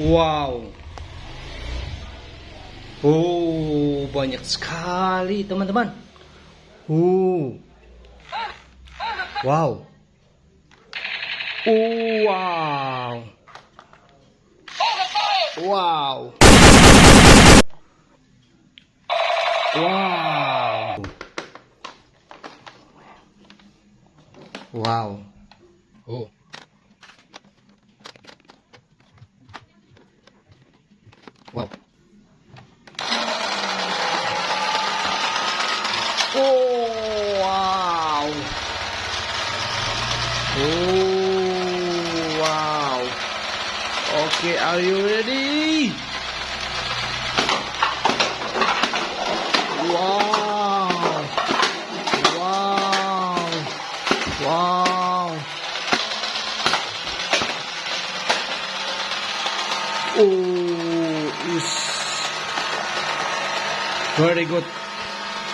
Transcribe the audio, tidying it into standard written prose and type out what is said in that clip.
Wow. Oh, banyak sekali teman-teman. Wow. Wow. Wow. Wow. Wow. Oh. Wow. Oh, wow. Oh, wow. Okay, are you ready? Wow. Wow. Wow. Oh, is very good.